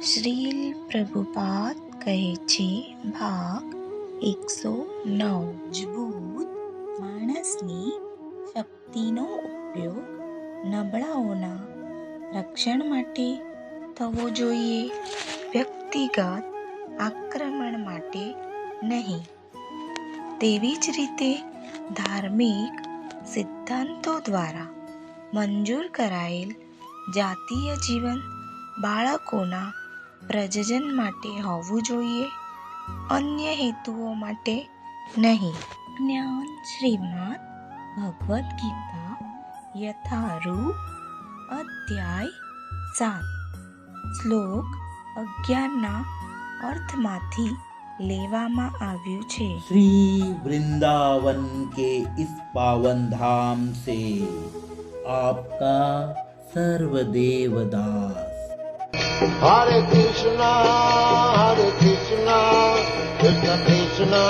શ્રીલ પ્રભુપાદ કહે છે ભાગ 109 મજબૂત માણસની શક્તિનો ઉપયોગ નબળાઓના રક્ષણ માટે થવો જોઈએ, વ્યક્તિગત આક્રમણ માટે નહીં. તેવી જ રીતે ધાર્મિક સિદ્ધાંતો દ્વારા મંજૂર કરાયેલ જાતીય જીવન બાળકોના પ્રજનન માટે હોવું જોઈએ, અન્ય હેતુઓ માટે નહીં. જ્ઞાન શ્રીમદ ભગવદ્ ગીતા યથારૂપ અધ્યાય 7 શ્લોક 11ના અર્થમાંથી લેવામાં આવ્યું છે. श्री वृंदावन के इस पावन धाम से आपका सर्वदेव दास. Hare Krishna, Krishna Krishna.